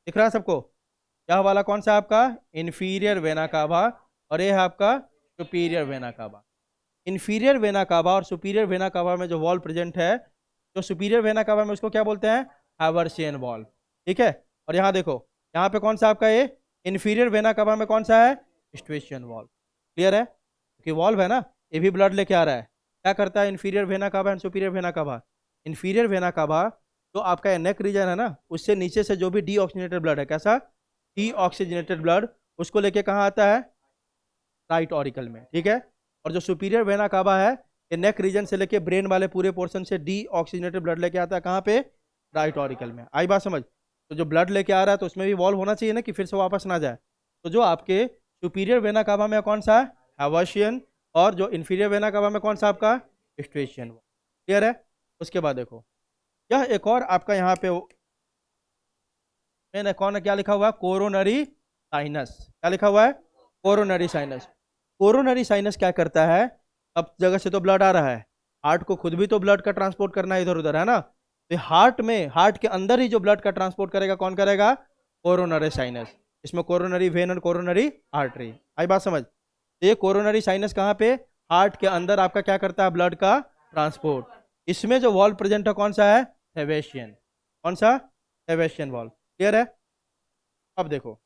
दिख रहा है सबको? यह वाला कौन सा आपका? इन्फीरियर वेना कावा और ये है आपका superior vena cava. Inferior vena cava और सुपीरियर वेना कावा में जो वॉल्व प्रेजेंट है, जो सुपीरियर वेना कावा में उसको क्या बोलते हैं? हावर्शियन वॉल्व, ठीक है। और यहाँ देखो, यहाँ पे कौन सा आपका ये इन्फीरियर वेना कावा में कौन सा है? यूस्टैशियन वॉल्व। क्लियर है? क्योंकि वॉल्व है ना, ये भी ब्लड लेके आ रहा है। क्या करता है inferior vena cava and superior vena cava? Inferior vena cava जो आपका नेक रीजन है ना, उससे नीचे से जो भी डीऑक्सीजनेटेड ब्लड है, कैसा? डीऑक्सीजनेटेड ब्लड, उसको लेके कहाँ आता है? राइट ऑरिकल में, ठीक है। और जो सुपीरियर वेना कावा है, ये नेक रीजन से लेके ब्रेन वाले पूरे पोर्शन से डीऑक्सीजनेटेड ब्लड लेके आता है कहाँ पे? राइट ऑरिकल में। आई बात समझ? तो जो ब्लड लेके आ रहा है तो उसमें भी वॉल्व होना चाहिए ना, कि फिर से वापस ना जाए। तो जो आपके सुपीरियर वेना कावा में कौन सा है? हावर्शियन। और जो इन्फीरियर वेना कावा में कौन सा आपका? यूस्टैशियन। क्लियर है? उसके बाद देखो, यह एक और आपका यहाँ पे मैंने कौन क्या लिखा हुआ है? Coronary sinus. क्या लिखा हुआ है? Coronary sinus. कोरोनरी साइनस क्या करता है? अब जगह से तो ब्लड आ रहा है, हार्ट को खुद भी तो ब्लड का ट्रांसपोर्ट करना है इधर उधर, है ना। तो हार्ट में, हार्ट के अंदर ही जो ब्लड का ट्रांसपोर्ट करेगा, कौन करेगा? Coronary sinus. इसमें कोरोनरी वेन और कोरोनरी आर्टरी। आई बात समझ? तो ये कोरोनरी साइनस कहाँ पे? हार्ट के अंदर आपका क्या करता है? ब्लड का ट्रांसपोर्ट। इसमें जो वॉल्व प्रेजेंट है कौन सा है? सेबेस्टियन। कौन सा? Sebastian valve. क्लियर है? अब देखो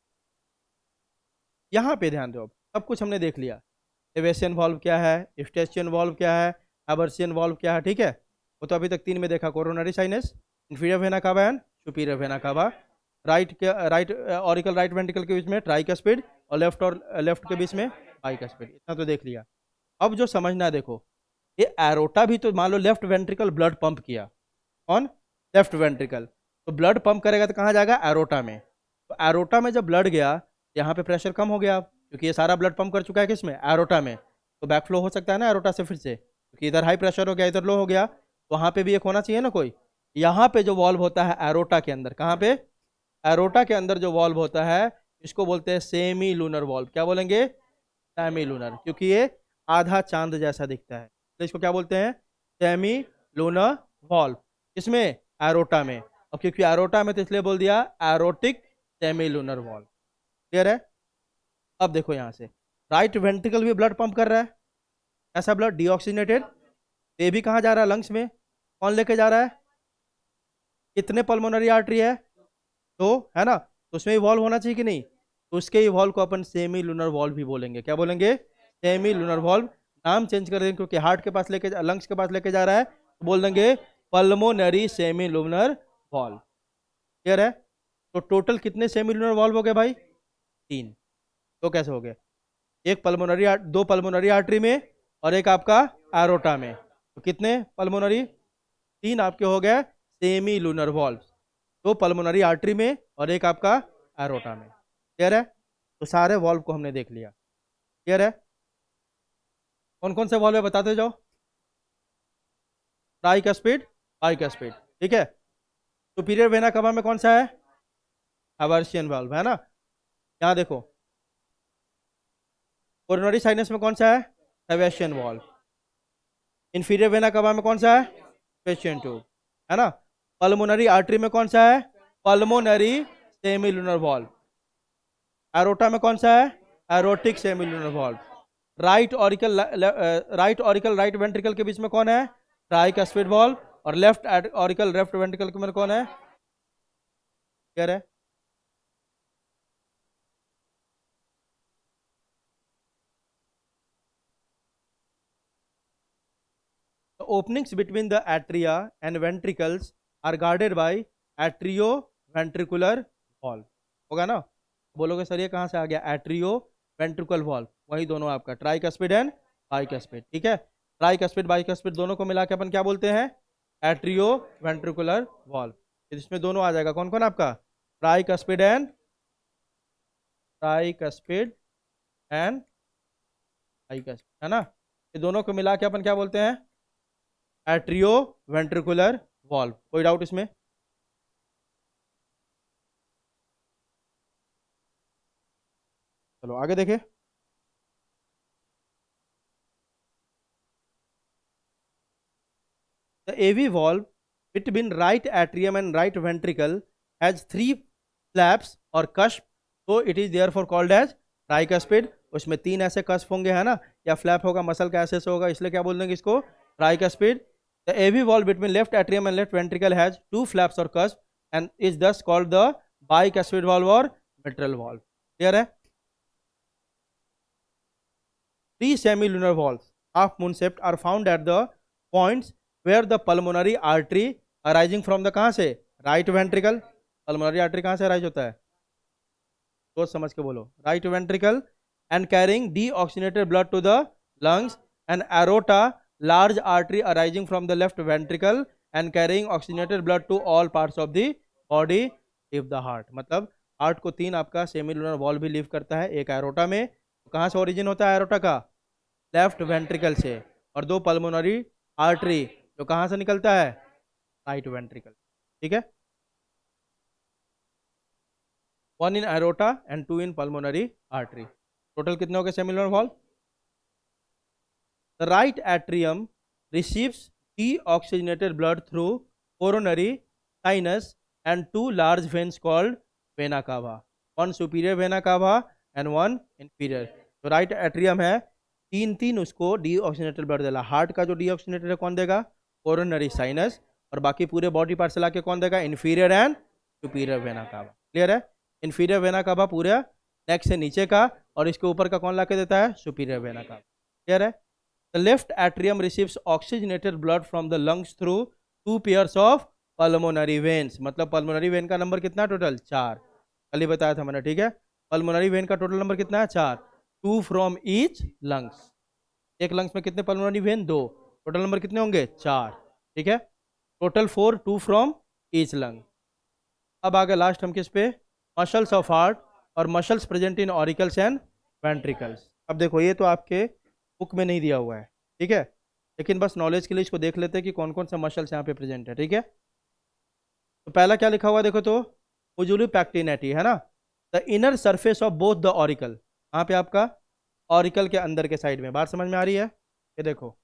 यहाँ पे ध्यान दो, अब सब कुछ हमने देख लिया। सेबेस्टियन वॉल्व क्या है, यूस्टैशियन वॉल्व क्या है, हावर्शियन वॉल्व क्या है, ठीक है। वो तो अभी तक 3 में देखा, coronary sinus, inferior vena cava and superior vena cava. Right के राइट ऑरिकल, राइट वेंट्रिकल के बीच में ट्राइकस्पिड और लेफ्ट के बीच में बाइकस्पिड। इतना तो देख लिया। अब जो समझना है देखो, ये एरोटा भी तो मान लो लेफ्ट वेंट्रिकल ब्लड पंप किया। कौन? Left ventricle. तो ब्लड पंप करेगा तो कहाँ जाएगा? एरोटा में। तो एरोटा में जब ब्लड गया, यहाँ पे प्रेशर कम हो गया क्योंकि ये सारा ब्लड पंप कर चुका है किसमें? एरोटा में। तो बैक फ्लो हो सकता है ना एरोटा से फिर से, क्योंकि इधर हाई प्रेशर हो गया, इधर लो हो गया। वहाँ पे भी एक होना चाहिए ना कोई। यहाँ पे जो वॉल्व होता है एरोटा के अंदर, कहाँ पे? एरोटा के अंदर जो वॉल्व होता है, इसको बोलते हैं सेमी लूनर वॉल्व। क्या बोलेंगे? सेमी लूनर, क्योंकि ये आधा चांद जैसा दिखता है, तो इसको क्या बोलते हैं? Semi lunar valve. इसमें एरोटा में। और क्योंकि एरोटा में तो इसलिए बोल दिया aortic semi lunar valve. Clear है? अब देखो यहाँ से राइट वेंट्रिकल भी ब्लड पंप कर रहा है। ऐसा ब्लड डीऑक्सीजनेटेड। ये भी कहाँ जा रहा है? लंग्स में। कौन लेके जा रहा है? कितने पल्मोनरी आर्टरी है? तो है ना, तो उसमें भी वॉल्व होना चाहिए कि नहीं? तो उसके ही वॉल्व को अपन सेमी लूनर वॉल्व भी बोलेंगे। क्या बोलेंगे? Semi lunar valve. नाम चेंज कर देंगे क्योंकि हार्ट के पास लेके, लंग्स के पास लेके जा रहा है, तो बोल देंगे pulmonary semi lunar valve. Clear है? तो टोटल कितने सेमी लूनर वॉल्व हो गए भाई? 3। तो कैसे हो गए? एक पल्मोनरी, 2 पल्मोनरी आर्टरी में और एक आपका एरोटा में। तो कितने पल्मोनरी? 3 आपके हो गए semi lunar valve. 2 pulmonary artery में और एक आपका एरोटा में। क्लियर है? तो सारे वॉल्व को हमने देख लिया। क्लियर है? कौन कौन से वॉल्व है बताते जाओ। ट्राइकस्पिड, बाइकस्पिड, ठीक है। सुपीरियर वेना कवा में कौन सा है? हावर्शियन वॉल्व, है ना। यहाँ देखो कोरोनरी साइनस में कौन सा है? Sebastian valve. इंफीरियर वेना कवा में कौन सा है? स्पेशियन ट्यूब, है ना। पल्मोनरी आर्टरी में कौन सा है? Pulmonary semilunar valve. एरोटा में कौन सा है? Aortic semilunar valve. Right ventricle के बीच में कौन है? Tricuspid valve. और लेफ्ट ऑरिकल लेफ्ट वेंट्रिकल के में कौन है? क्या है? The openings between the atria and ventricles are guarded by atrioventricular valve। होगा ना? बोलोगे सर ये कहाँ से आ गया? एट्रियो वेंट्रिकल वॉल्व, वही दोनों आपका ट्राइकस्पिड एंड बाइकस्पिड। ठीक है, ट्राइकस्पिड बाइकस्पिड दोनों को मिला के अपन क्या बोलते हैं? Atrio ventricular valve. इसमें दोनों आ जाएगा, कौन कौन आपका? ट्राइकस्पिड एंड बाइकस्पिड, है ना? ये दोनों को मिला के अपन क्या बोलते हैं? Atrio ventricular valve. कोई डाउट इसमें? चलो आगे देखें। The AV valve between right atrium and right ventricle has three flaps or cusp, so it is therefore called as tricuspid। उसमें तीन ऐसे कस्प होंगे, है ना? या फ्लैप होगा, मसल का ऐसे होगा, इसलिए क्या बोल देंगे इसको? Tricuspid. The AV valve between left atrium and left ventricle has two flaps or cusp and is thus called the bicuspid valve or mitral valve। Clear है? Three semilunar valves, half moon shaped, are found at the points where the pulmonary artery arising from the कहाँ से? Right ventricle. Pulmonary artery कहाँ से arise होता है? सोच समझ के बोलो। Right ventricle and carrying deoxygenated blood to the lungs, and aorta large artery arising from the left ventricle and carrying oxygenated blood to all parts of the body leave the heart. मतलब heart को तीन आपका semilunar wall भी leave करता है, एक aorta में। कहाँ से ओरिजिन होता है एरोटा का? लेफ्ट वेंट्रिकल से। और दो पल्मोनरी आर्टरी जो कहाँ से निकलता है? Right ventricle. ठीक है, one in aorta and two in pulmonary artery. Total कितने हो गए semilunar valve? The right atrium receives deoxygenated blood through coronary sinus and two large veins called vena cava, one superior vena cava and one inferior। तो right atrium है, तीन तीन उसको deoxygenated blood देगा। Heart का जो डीऑक्सीनेटेड है कौन देगा? Coronary sinus. और बाकी पूरे बॉडी पार्ट से लाके कौन देगा? Inferior and superior vena cava. Clear है? इन्फीरियर वेना कावा पूरा नेक से नीचे का, और इसके ऊपर का कौन लाके देता है? Superior vena cava. क्लियर है? The left atrium receives oxygenated blood from the lungs through two pairs of pulmonary veins. मतलब पल्मोनरी वेन का नंबर कितना टोटल? 4। कल ही बताया था मैंने। ठीक है, पल्मोनरी वेन का टोटल नंबर कितना है? 4। 2 फ्रॉम ईच लंग्स। एक लंग्स में कितने पल्मोनरी वेन? 2। टोटल नंबर कितने होंगे? 4। ठीक है, टोटल 4, 2 फ्रॉम ईच लंग। अब आगे लास्ट हम किस पे? मसल्स ऑफ हार्ट और muscles present in auricles and ventricles. अब देखो ये तो आपके बुक में नहीं दिया हुआ है, ठीक है, लेकिन बस नॉलेज के लिए इसको देख लेते हैं कि कौन कौन सा मसल्स यहाँ पे प्रेजेंट है। ठीक है, तो पहला क्या लिखा हुआ देखो तो? उजुली पैक्टिनेटी, है ना? The inner surface of both the auricle. यहाँ पे आपका ऑरिकल के अंदर के साइड में। बात समझ में आ रही है? ये देखो,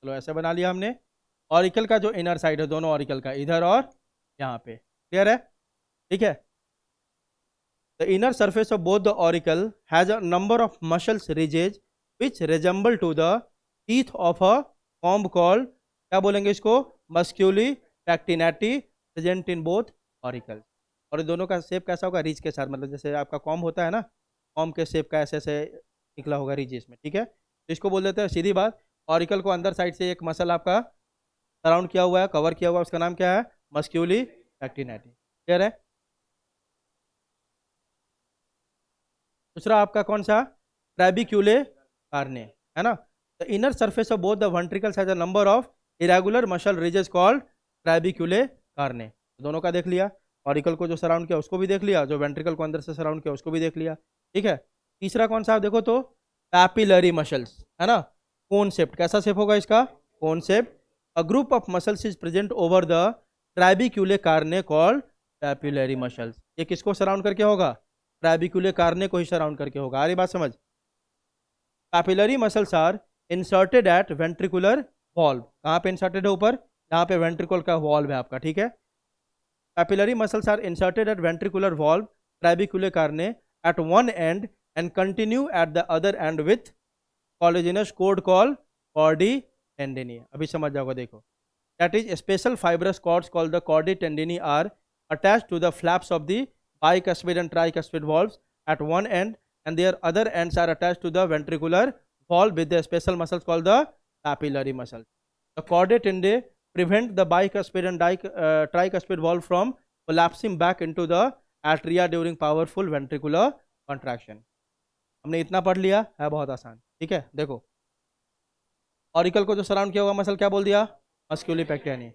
चलो ऐसे बना लिया हमने। ऑरिकल का जो इनर साइड है, दोनों ऑरिकल का, इधर और यहाँ पे। क्लियर है? ठीक है, the inner surface of both the auricle has a number of muscles ridges which resemble to the teeth of a comb called, क्या बोलेंगे इसको? Musculi pectinati, present in both auricle. और दोनों का शेप कैसा होगा? रिज के साथ, मतलब जैसे आपका कॉम्ब होता है ना, कॉम्ब के शेप का ऐसे ऐसे निकला होगा रिज इसमें। ठीक है, तो इसको बोल देते हैं सीधी बात, ऑरिकल को अंदर साइड से एक मसल आपका सराउंड किया हुआ है, कवर किया हुआ है, उसका नाम क्या है? मस्क्यूली पैक्टिनेटी। क्लियर है? दूसरा आपका कौन सा? ट्रैबिक्यूले कार्ने, है ना? The inner surface of both the ventricles has a number of irregular muscle ridges called trabeculae carneae. दोनों का देख लिया, ऑरिकल को जो सराउंड किया उसको भी देख लिया, जो वेंट्रिकल को अंदर से सराउंड किया उसको भी देख लिया। ठीक है, तीसरा कौन सा आप देखो तो? पैपिलरी मसल्स, है ना? कोन शेप्ड। कैसा शेप होगा इसका? Cone shape. A group of muscles is present over the trabeculae carneae called papillary muscles. ये किसको सराउंड करके होगा? ट्रैबिक्यूले कार्ने को ही सराउंड करके होगा। आ रही बात समझ? Papillary muscles are inserted at ventricular valve. कहाँ पे इंसर्टेड है? ऊपर यहाँ पे वेंट्रिकल का वॉल्व है आपका, ठीक है। Papillary muscles are inserted at ventricular valve trabeculae carneae at one end and continue at the other end with collagenous cord called chordae tendineae. अभी समझ जाओगे, देखो, that is special fibrous cords called the chordae tendineae are attached to the flaps of the bicuspid and tricuspid valves at one end, and their other ends are attached to the ventricular valve with the special muscles called the papillary muscles. The chordae tendineae prevent the bicuspid and tricuspid valve from collapsing back into the atria during powerful ventricular contraction. हमने इतना पढ़ लिया है, बहुत आसान, ठीक है। देखो, ऑरिकल को जो सराउंड किया हुआ मसल क्या बोल दिया? मस्क्यूली पेक्टिनी।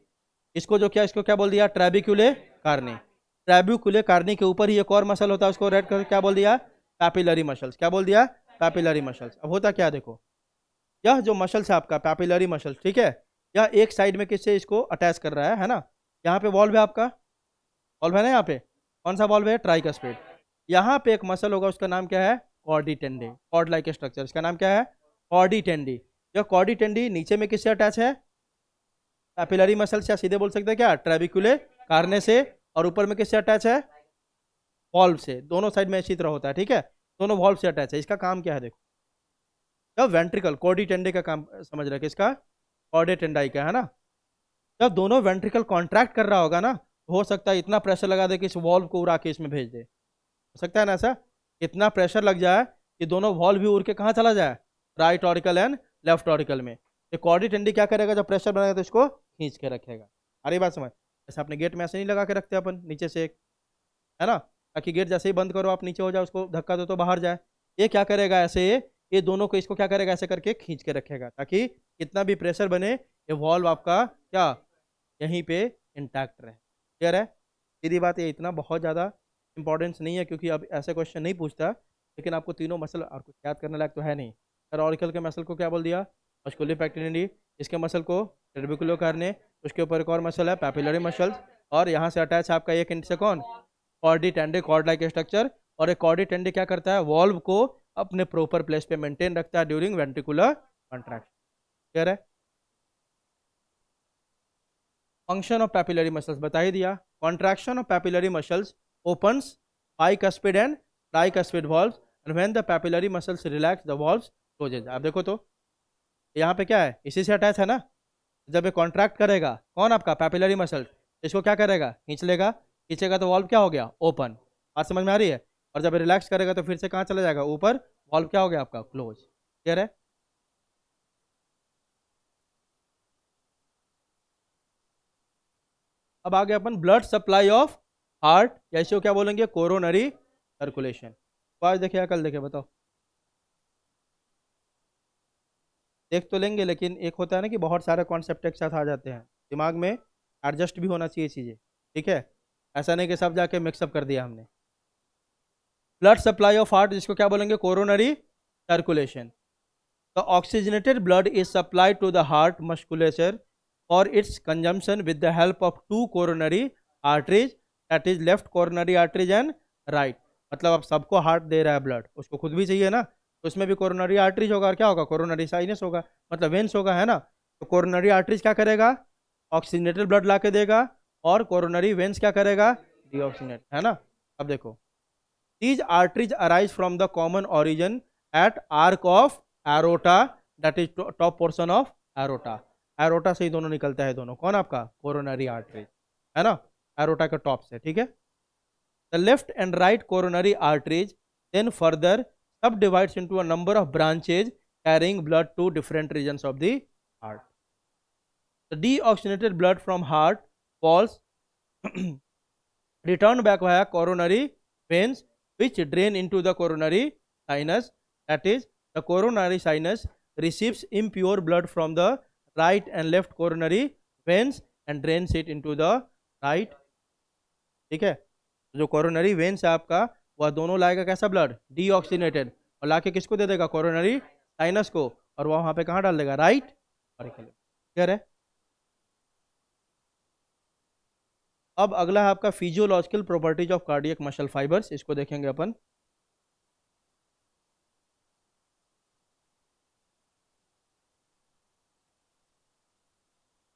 इसको जो किया, इसको क्या बोल दिया? ट्रैबिक्यूले कार्नी। ट्रैबिक्यूले कार्नी के ऊपर ही एक और मसल होता है, उसको रेड करके क्या बोल दिया? Papillary muscles. क्या बोल दिया? Papillary muscles. अब होता क्या, देखो, यह जो मसल्स है आपका पैपिलरी मसल्स, ठीक है, यह एक साइड में किससे इसको अटैच कर रहा है ना। यहाँ पे वॉल्व है आपका, वॉल्व है ना, यहाँ पे कौन सा वॉल्व है? ट्राइकस्पिड। यहाँ पे एक मसल होगा, उसका नाम क्या है? कॉर्डी टेंडी, कॉर्ड लाइक स्ट्रक्चर, इसका नाम क्या है? कॉर्डी टेंडी। यह कॉर्डी टेंडी नीचे में किससे अटैच है? पैपिलरी मसल से, सीधे बोल सकते हैं क्या? ट्रैबिक्यूले कार्ने से। और ऊपर में किससे अटैच है? वॉल्व से। दोनों साइड में इसी तरह होता है, ठीक है, दोनों वॉल्व से अटैच है। इसका काम क्या है, देखो, जब वेंट्रिकल, कॉर्डी टेंडी का काम समझ रहे, किसका? कॉर्डी टेंडाई का, है ना। जब दोनों वेंट्रिकल कॉन्ट्रैक्ट कर रहा होगा ना, तो हो सकता है इतना प्रेशर लगा दे कि इस वॉल्व को उड़ा के इसमें भेज दे, हो सकता है ना ऐसा। इतना प्रेशर लग जाए कि दोनों वॉल्व भी उड़ के कहाँ चला जाए? Right auricle and left auricle में। ये कॉर्डी टेंडी क्या करेगा? जब प्रेशर बनाएगा तो इसको खींच के रखेगा। अरे बात समझ, जैसे अपने गेट में ऐसे नहीं लगा के रखते अपन नीचे से एक, है ना, ताकि गेट जैसे ही बंद करो आप नीचे हो जाए, उसको धक्का दो तो बाहर जाए। ये क्या करेगा? ऐसे ये दोनों को, इसको क्या करेगा? ऐसे करके खींच के रखेगा, ताकि कितना भी प्रेशर बने ये वॉल्व आपका क्या यहीं पे इंटैक्ट रहे। क्लियर है? सीधी बात, ये इतना बहुत ज़्यादा इंपॉर्टेंस नहीं है, क्योंकि अब ऐसे क्वेश्चन नहीं पूछता। लेकिन आपको तीनों मसल और कुछ याद करने लायक तो है नहीं। सर, ऑरिकल के मसल को क्या बोल दिया? मस्कुली पेक्टिनी। इसके मसल को ट्रैबिक्युलो कार्ने। उसके ऊपर एक और मसल है पैपिलरी मसल्स, और यहाँ से अटैच है आपका एक एंड से कौन? कॉर्डी टेंडे, कॉर्ड लाइक स्ट्रक्चर। और एक कॉर्डी टेंडे क्या करता है? वॉल्व को अपने प्रॉपर प्लेस पे मेंटेन रखता है ड्यूरिंग वेंट्रिकुलर कॉन्ट्रैक्शन। क्लियर है? फंक्शन ऑफ पैपिलरी मसल्स बता ही दिया। Contraction of papillary muscles opens bicuspid and tricuspid valves, and when the papillary muscles relax the valves closes. आप देखो तो यहाँ पे क्या है? इसी से अटैच है ना। जब ये कॉन्ट्रैक्ट करेगा, कौन? आपका पैपिलरी मसल, इसको क्या करेगा? खींच लेगा। खींचेगा तो वॉल्व क्या हो गया? ओपन। बात समझ में आ रही है? और जब रिलैक्स करेगा तो फिर से कहाँ चला जाएगा? ऊपर। वॉल्व क्या हो गया आपका? क्लोज। क्लियर है? अब आगे अपन ब्लड सप्लाई ऑफ हार्ट, या इसको क्या बोलेंगे? Coronary circulation. आज देखे या कल देखे, बताओ? देख तो लेंगे, लेकिन एक होता है ना कि बहुत सारे कॉन्सेप्ट एक साथ आ जाते हैं, दिमाग में एडजस्ट भी होना चाहिए चीज़ें, ठीक है। ऐसा नहीं कि सब जाके मिक्सअप कर दिया हमने। ब्लड सप्लाई ऑफ हार्ट, जिसको क्या बोलेंगे? Coronary circulation. The oxygenated blood is supplied to the heart musculature for its consumption with the help of two coronary arteries, that is left coronary arteries and right. मतलब अब सबको heart दे रहा है blood, उसको खुद भी चाहिए ना, तो उसमें भी कोरोनरी आर्टरीज होगा, और क्या होगा? कोरोनरी साइनस होगा, मतलब वेंस होगा, है ना। तो कोरोनरी आर्टरीज क्या करेगा? ऑक्सीजनेटेड ब्लड ला के देगा, और कोरोनरी वेंस क्या करेगा? डीऑक्सीजनेट, है ना। अब देखो, these arteries arise from the common origin at arc of aorta, that is top portion of aorta. aorta से ही दोनों निकलता है, दोनों कौन? आपका कोरोनरी आर्टरी, है ना, aorta के टॉप से, ठीक है। The left and right coronary arteries then further subdivides into a number of branches carrying blood to different regions of the heart. The deoxygenated blood from heart falls returned back via coronary veins which drain into the coronary sinus, that is the coronary sinus receives impure blood from the right and left coronary veins and drains it into the right, ठीक है। जो coronary veins है आपका, वह दोनों लाएगा कैसा? Blood deoxygenated, और लाके किसको दे देगा? कोरोनरी साइनस को, और वह वहां पे कहाँ डाल देगा? Right auricle. क्लियर है? अब अगला है आपका physiological properties of cardiac muscle fibres, इसको देखेंगे अपन।